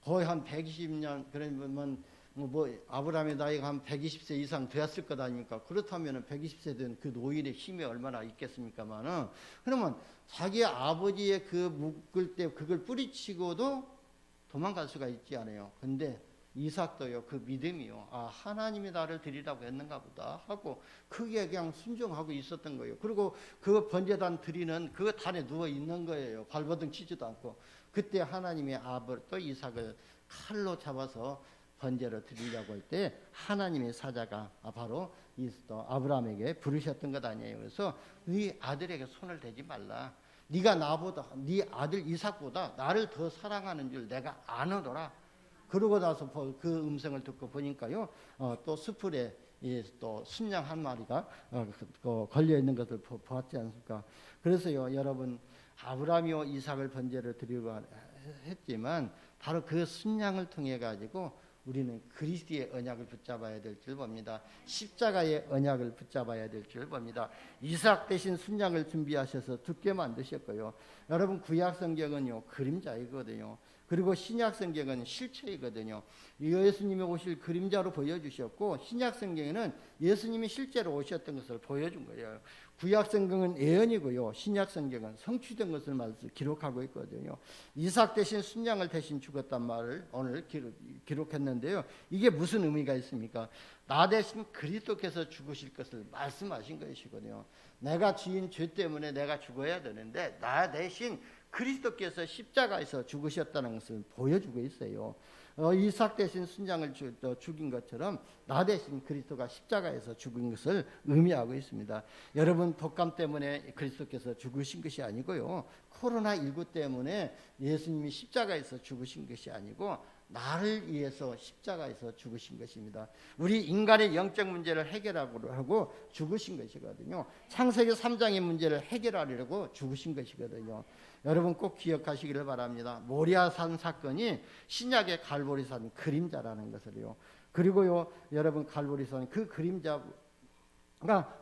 거의 한 120년, 그러면 뭐 아브라함의 나이가 한 120세 이상 되었을 거다니까, 그렇다면 120세 된 그 노인의 힘이 얼마나 있겠습니까만은, 그러면 자기 아버지의 그 묶을 때 그걸 뿌리치고도 도망갈 수가 있지 않아요. 근데 이삭도요, 그 믿음이요, 아, 하나님이 나를 드리라고 했는가 보다 하고 그게 그냥 순종하고 있었던 거예요. 그리고 그 번제단 드리는 그 단에 누워 있는 거예요. 발버둥 치지도 않고. 그때 하나님의 또 이삭을 칼로 잡아서 번제로 드리려고 할 때 하나님의 사자가 바로 아브라함에게 부르셨던 것 아니에요. 그래서 네 아들에게 손을 대지 말라. 네가 네 아들 이삭보다 나를 더 사랑하는 줄 내가 아노더라. 그러고 나서 그 음성을 듣고 보니까요, 또 수풀에 또 순양 한 마리가 걸려 있는 것을 보았지 않습니까? 그래서요, 여러분, 아브라함이요 이삭을 번제로 드리고 했지만 바로 그 순양을 통해 가지고 우리는 그리스도의 언약을 붙잡아야 될 줄 봅니다. 십자가의 언약을 붙잡아야 될 줄 봅니다. 이삭 대신 순양을 준비하셔서 두께 만드셨고요. 여러분, 구약 성경은요, 그림자이거든요. 그리고 신약 성경은 실체이거든요. 예수님이 오실 그림자로 보여주셨고, 신약 성경에는 예수님이 실제로 오셨던 것을 보여준 거예요. 구약 성경은 예언이고요, 신약 성경은 성취된 것을 기록하고 있거든요. 이삭 대신 순양을 대신 죽었단 말을 오늘 기록했는데요. 이게 무슨 의미가 있습니까? 나 대신 그리스도께서 죽으실 것을 말씀하신 것이거든요. 내가 지은 죄 때문에 내가 죽어야 되는데 나 대신 그리스도께서 십자가에서 죽으셨다는 것을 보여주고 있어요. 이삭 대신 순양을 죽인 것처럼 나 대신 그리스도가 십자가에서 죽은 것을 의미하고 있습니다. 여러분, 독감 때문에 그리스도께서 죽으신 것이 아니고요, 코로나19 때문에 예수님이 십자가에서 죽으신 것이 아니고 나를 위해서 십자가에서 죽으신 것입니다. 우리 인간의 영적 문제를 해결하고 죽으신 것이거든요. 창세기 3장의 문제를 해결하려고 죽으신 것이거든요. 여러분, 꼭 기억하시기를 바랍니다. 모리아산 사건이 신약의 갈보리산 그림자라는 것을요. 그리고요, 여러분, 갈보리산 그 그림자가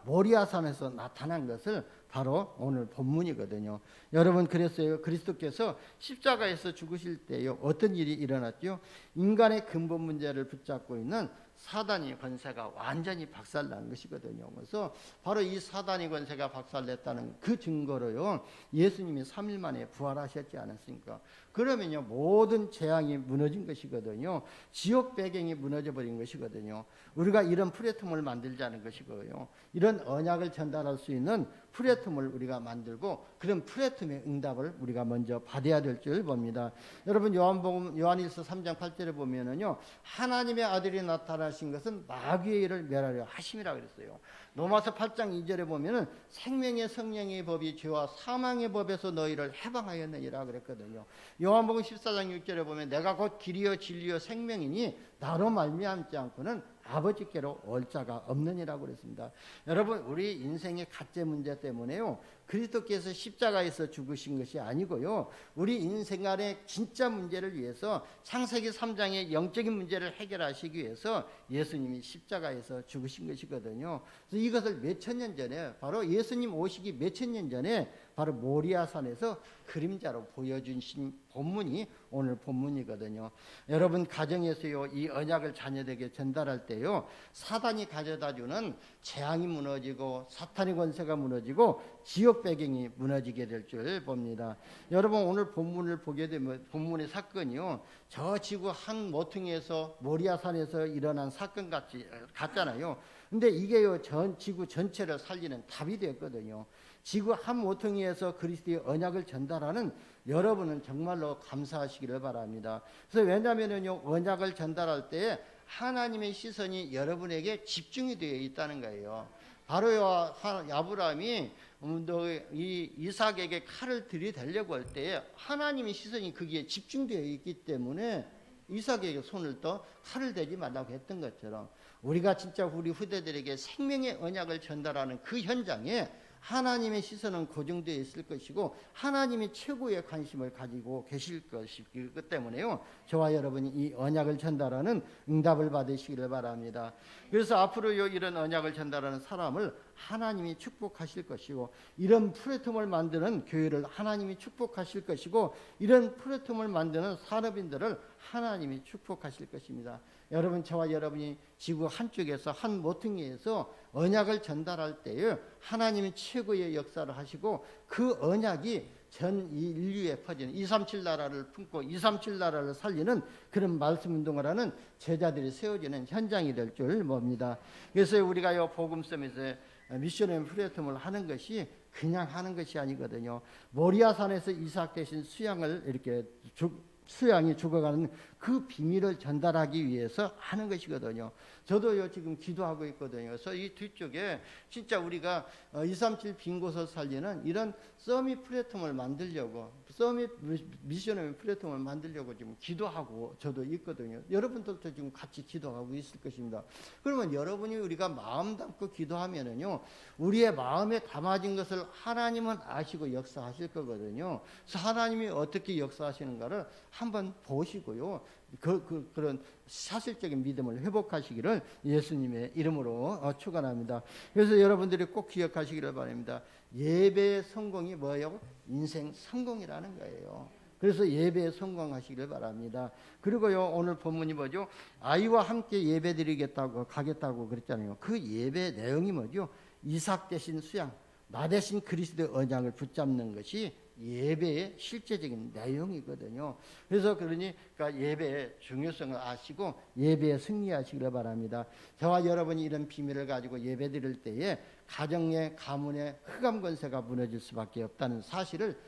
모리아산에서 나타난 것을 바로 오늘 본문이거든요. 여러분, 그랬어요. 그리스도께서 십자가에서 죽으실 때요, 어떤 일이 일어났죠? 인간의 근본 문제를 붙잡고 있는 사단의 권세가 완전히 박살난 것이거든요. 그래서 바로 이 사단의 권세가 박살냈다는 그 증거로요, 예수님이 3일 만에 부활하셨지 않았습니까? 그러면요, 모든 재앙이 무너진 것이거든요. 지옥 배경이 무너져 버린 것이거든요. 우리가 이런 플랫폼을 만들자는 것이고요, 이런 언약을 전달할 수 있는 프레텀을 우리가 만들고 그런 프레텀의 응답을 우리가 먼저 받아야 될 줄 봅니다. 여러분 요한일서 3장 8절에 보면은요, 하나님의 아들이 나타나신 것은 마귀의 일을 멸하려 하심이라 그랬어요. 로마서 8장 2절에 보면은 생명의 성령의 법이 죄와 사망의 법에서 너희를 해방하였느니라 그랬거든요. 요한복음 14장 6절에 보면 내가 곧 길이요 진리요 생명이니 나로 말미암지 않고는 아버지께로 올 자가 없느니라고 그랬습니다. 여러분, 우리 인생의 갓죄 문제 때문에요, 그리스도께서 십자가에서 죽으신 것이 아니고요, 우리 인생 안의 진짜 문제를 위해서 창세기 3장의 영적인 문제를 해결하시기 위해서 예수님이 십자가에서 죽으신 것이거든요. 그래서 이것을 몇천 년 전에, 바로 예수님 오시기 몇천 년 전에 바로 모리아산에서 그림자로 보여주신 본문이 오늘 본문이거든요. 여러분, 가정에서요, 이 언약을 자녀에게 전달할 때요, 사단이 가져다주는 재앙이 무너지고 사탄의 권세가 무너지고 지옥 배경이 무너지게 될 줄 봅니다. 여러분, 오늘 본문을 보게 되면 본문의 사건이요, 저 지구 한 모퉁이에서 모리아산에서 일어난 사건 같잖아요. 근데 이게요, 전 지구 전체를 살리는 답이 되었거든요. 지구 한 모퉁이에서 그리스도의 언약을 전달하는 여러분은 정말로 감사하시기를 바랍니다. 그래서 왜냐하면요, 언약을 전달할 때 하나님의 시선이 여러분에게 집중이 되어 있다는 거예요. 바로요, 아브라함이 이 이삭에게 칼을 들이대려고 할 때 하나님의 시선이 거기에 집중되어 있기 때문에 이삭에게 손을 떠 칼을 대지 말라고 했던 것처럼, 우리가 진짜 우리 후대들에게 생명의 언약을 전달하는 그 현장에 하나님의 시선은 고정되어 있을 것이고 하나님이 최고의 관심을 가지고 계실 것이기 때문에요, 저와 여러분이 이 언약을 전달하는 응답을 받으시기를 바랍니다. 그래서 앞으로요, 이런 언약을 전달하는 사람을 하나님이 축복하실 것이고, 이런 프레텀을 만드는 교회를 하나님이 축복하실 것이고, 이런 프레텀을 만드는 산업인들을 하나님이 축복하실 것입니다. 여러분, 저와 여러분이 지구 한쪽에서 한 모퉁이에서 언약을 전달할 때에 하나님이 최고의 역사를 하시고, 그 언약이 전 인류에 퍼지는 237 나라를 품고 237 나라를 살리는 그런 말씀 운동을 하는 제자들이 세워지는 현장이 될 줄 봅니다. 그래서 우리가 복음섬에서 미션의 프레텀을 하는 것이 그냥 하는 것이 아니거든요. 모리아산에서 이삭 대신 수양을 이렇게 수양이 죽어가는 그 비밀을 전달하기 위해서 하는 것이거든요. 저도요, 지금 기도하고 있거든요. 그래서 이 뒤쪽에 진짜 우리가 237 빈 곳을 살리는 이런 서밋 플랫폼을 만들려고, 서밋 미션의 플랫폼을 만들려고 지금 기도하고 저도 있거든요. 여러분들도 지금 같이 기도하고 있을 것입니다. 그러면 여러분이 우리가 마음 담고 기도하면은요, 우리의 마음에 담아진 것을 하나님은 아시고 역사하실 거거든요. 그래서 하나님이 어떻게 역사하시는가를 한번 보시고요, 그런 사실적인 믿음을 회복하시기를 예수님의 이름으로 축원합니다. 그래서 여러분들이 꼭 기억하시기를 바랍니다. 예배의 성공이 뭐예요? 인생 성공이라는 거예요. 그래서 예배에 성공하시기를 바랍니다. 그리고요, 오늘 본문이 뭐죠? 아이와 함께 예배드리겠다고 가겠다고 그랬잖아요. 그 예배 내용이 뭐죠? 이삭 대신 수양, 나 대신 그리스도의 언약을 붙잡는 것이 예배의 실제적인 내용이거든요. 그래서 그러니까 예배의 중요성을 아시고 예배에 승리하시기를 바랍니다. 저와 여러분이 이런 비밀을 가지고 예배 드릴 때에 가정의 가문의 흑암 권세가 무너질 수밖에 없다는 사실을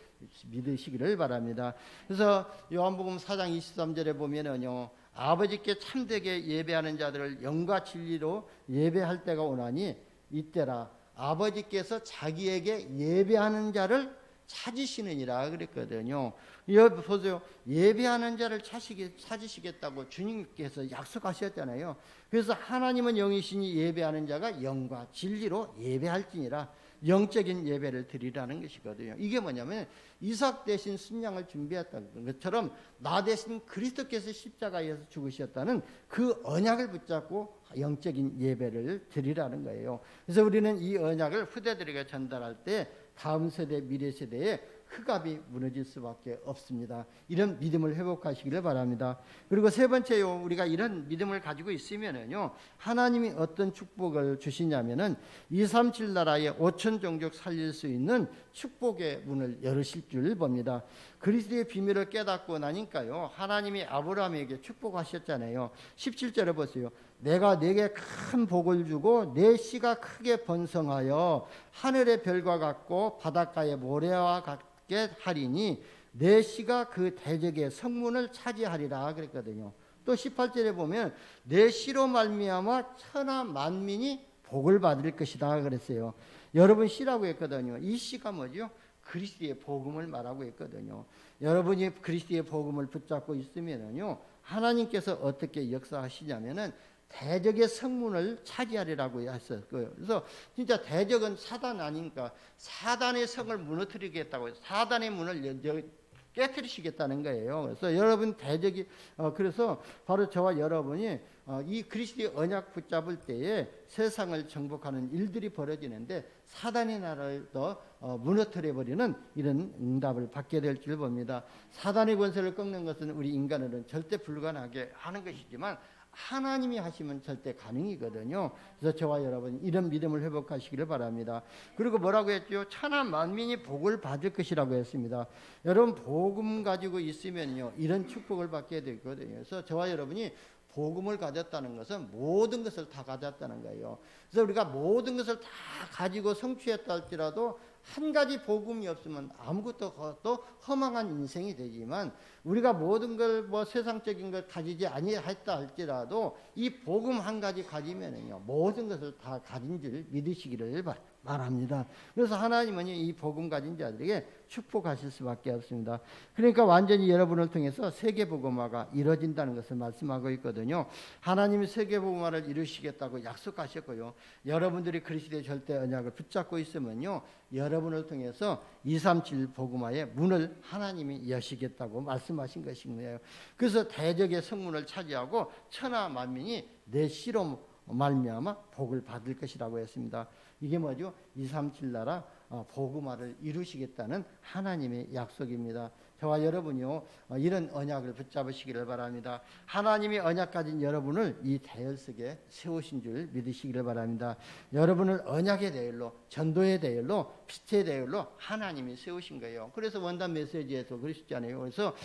믿으시기를 바랍니다. 그래서 요한복음 4장 23절에 보면은요, 아버지께 참되게 예배하는 자들을 영과 진리로 예배할 때가 오나니 이때라 아버지께서 자기에게 예배하는 자를 찾으시느니라 그랬거든요. 여기 보세요. 예배하는 자를 찾으시겠다고 주님께서 약속하셨잖아요. 그래서 하나님은 영이시니 예배하는 자가 영과 진리로 예배할지니라, 영적인 예배를 드리라는 것이거든요. 이게 뭐냐면 이삭 대신 순양을 준비했다는 것처럼 나 대신 그리스도께서 십자가에서 죽으셨다는 그 언약을 붙잡고 영적인 예배를 드리라는 거예요. 그래서 우리는 이 언약을 후대들에게 전달할 때 다음 세대, 미래 세대에 흑암이 무너질 수밖에 없습니다. 이런 믿음을 회복하시기를 바랍니다. 그리고 세 번째요, 우리가 이런 믿음을 가지고 있으면은요, 하나님이 어떤 축복을 주시냐면은 237 나라의 5천 종족 살릴 수 있는 축복의 문을 열으실 줄 봅니다. 그리스도의 비밀을 깨닫고 나니까요, 하나님이 아브라함에게 축복하셨잖아요. 17절에 보세요. 내가 네게 큰 복을 주고 내 씨가 크게 번성하여 하늘의 별과 같고 바닷가의 모래와 같게 하리니 내 씨가 그 대적의 성문을 차지하리라 그랬거든요. 또 18절에 보면 내 씨로 말미암아 천하 만민이 복을 받을 것이다 그랬어요. 여러분 씨라고 했거든요. 이 씨가 뭐죠? 그리스도의 복음을 말하고 있거든요. 여러분이 그리스도의 복음을 붙잡고 있으면요, 하나님께서 어떻게 역사하시냐면은 대적의 성문을 차지하리라고 했어요. 그래서 진짜 대적은 사단 아니니까 사단의 성을 무너뜨리겠다고, 사단의 문을 깨뜨리시겠다는 거예요. 그래서 여러분 대적이 그래서 바로 저와 여러분이 이 그리스도의 언약 붙잡을 때에 세상을 정복하는 일들이 벌어지는데 사단의 나라를 더 무너뜨려 버리는 이런 응답을 받게 될 줄 봅니다. 사단의 권세를 꺾는 것은 우리 인간으로는 절대 불가능하게 하는 것이지만 하나님이 하시면 절대 가능이거든요. 그래서 저와 여러분 이런 믿음을 회복하시기를 바랍니다. 그리고 뭐라고 했죠? 천하 만민이 복을 받을 것이라고 했습니다. 여러분 복음 가지고 있으면요, 이런 축복을 받게 되거든요. 그래서 저와 여러분이 복음을 가졌다는 것은 모든 것을 다 가졌다는 거예요. 그래서 우리가 모든 것을 다 가지고 성취했다 할지라도 한 가지 복음이 없으면 아무것도 또 허망한 인생이 되지만, 우리가 모든 걸 뭐 세상적인 걸 가지지 아니했다 할지라도 이 복음 한 가지 가지면은요, 모든 것을 다 가진 줄 믿으시기를 바랍니다. 그래서 하나님은 이 복음 가진 자들에게 축복하실 수밖에 없습니다. 그러니까 완전히 여러분을 통해서 세계복음화가 이루어진다는 것을 말씀하고 있거든요. 하나님이 세계복음화를 이루시겠다고 약속하셨고요, 여러분들이 그리스도의 절대 언약을 붙잡고 있으면요, 여러분을 통해서 237 복음화의 문을 하나님이 여시겠다고 말씀하신 것입니다. 그래서 대적의 성문을 차지하고 천하 만민이 내 씨로 말미암아 복을 받을 것이라고 했습니다. 이게 뭐죠? 237 나라 복음화를 이루시겠다는 하나님의 약속입니다. 저와 여러분이요, 이런 언약을 붙잡으시기를 바랍니다. 하나님이 언약 가진 여러분을 이 대열 속에 세우신 줄 믿으시기를 바랍니다. 여러분을 언약의 대열로, 전도의 대열로, 빛의 대열로 하나님이 세우신 거예요. 그래서 원단 메시지에서 그러셨잖아요. 그래서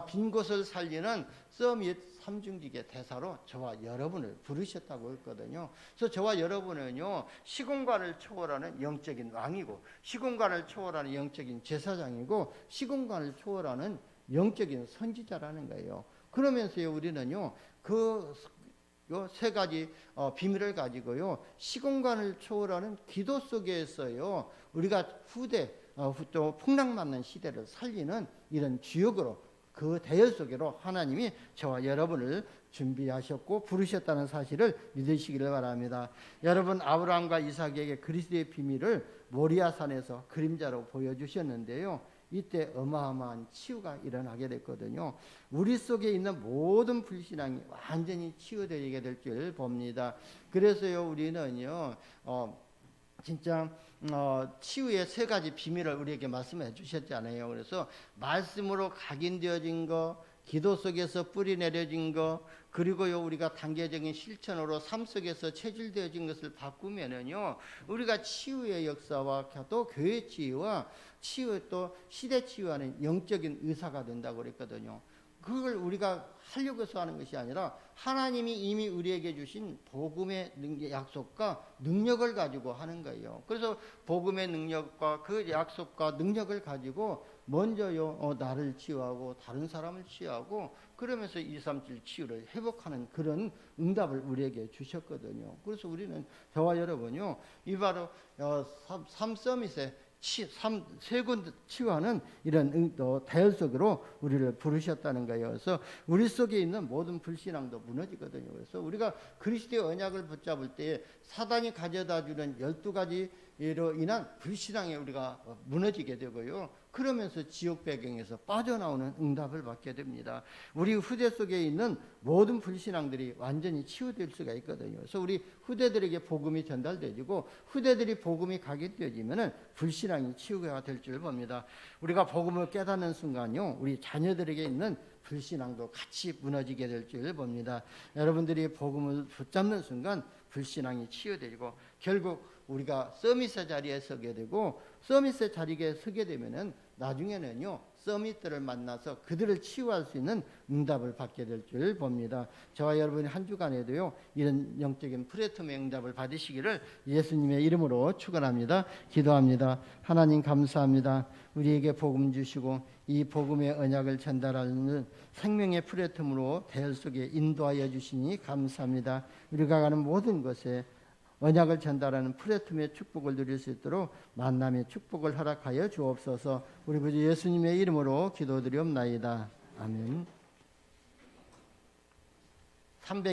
빈 곳을 살리는 서밋 삼중직의 대사로 저와 여러분을 부르셨다고 했거든요. 그래서 저와 여러분은요, 시공간을 초월하는 영적인 왕이고, 시공간을 초월하는 영적인 제사장이고, 시공간을 초월하는 영적인 선지자라는 거예요. 그러면서요, 우리는요, 그 세 가지 비밀을 가지고요, 시공간을 초월하는 기도 속에서요, 우리가 또 풍랑맞는 시대를 살리는 이런 주역으로, 그 대열 속으로 하나님이 저와 여러분을 준비하셨고 부르셨다는 사실을 믿으시기를 바랍니다. 여러분, 아브라함과 이삭에게 그리스도의 비밀을 모리아산에서 그림자로 보여주셨는데요, 이때 어마어마한 치유가 일어나게 됐거든요. 우리 속에 있는 모든 불신앙이 완전히 치유되게 될 줄 봅니다. 그래서요, 우리는요, 진짜 치유의 세 가지 비밀을 우리에게 말씀해 주셨잖아요. 그래서 말씀으로 각인되어진 거, 기도 속에서 뿌리 내려진 거, 그리고요, 우리가 단계적인 실천으로 삶 속에서 체질되어진 것을 바꾸면은요, 우리가 치유의 역사와 또 교회 치유와 치유, 또 시대 치유하는 영적인 의사가 된다고 그랬거든요. 그걸 우리가 하려고 해서 하는 것이 아니라 하나님이 이미 우리에게 주신 복음의 약속과 능력을 가지고 하는 거예요. 그래서 복음의 능력과 그 약속과 능력을 가지고 먼저요, 나를 치유하고 다른 사람을 치유하고, 그러면서 237 치유를 회복하는 그런 응답을 우리에게 주셨거든요. 그래서 우리는, 저와 여러분요, 이 바로 삼서밋의 세 군 치유하는 이런 대열 속으로 우리를 부르셨다는 거예요. 그래서 우리 속에 있는 모든 불신앙도 무너지거든요. 그래서 우리가 그리스도의 언약을 붙잡을 때 사단이 가져다 주는 12가지로 인한 불신앙에 우리가 무너지게 되고요, 그러면서 지옥 배경에서 빠져나오는 응답을 받게 됩니다. 우리 후대 속에 있는 모든 불신앙들이 완전히 치유될 수가 있거든요. 그래서 우리 후대들에게 복음이 전달되고 후대들이 복음이 각인되어지면은 불신앙이 치유가 될 줄 봅니다. 우리가 복음을 깨닫는 순간요, 우리 자녀들에게 있는 불신앙도 같이 무너지게 될 줄 봅니다. 여러분들이 복음을 붙잡는 순간 불신앙이 치유되고 결국 우리가 서밋의 자리에 서게 되고, 서밋의 자리에 서게 되면은 나중에는요 서밋들을 만나서 그들을 치유할 수 있는 응답을 받게 될 줄 봅니다. 저와 여러분이 한 주간에도요 이런 영적인 프레토의 응답을 받으시기를 예수님의 이름으로 축원합니다. 기도합니다. 하나님 감사합니다. 우리에게 복음 주시고 이 복음의 언약을 전달하는 생명의 프레토으로 대열 속에 인도하여 주시니 감사합니다. 우리가 가는 모든 것에 언약을 전달하는 프레툼의 축복을 누릴 수 있도록 만남의 축복을 허락하여 주옵소서. 우리 구주 예수님의 이름으로 기도드리옵나이다. 아멘.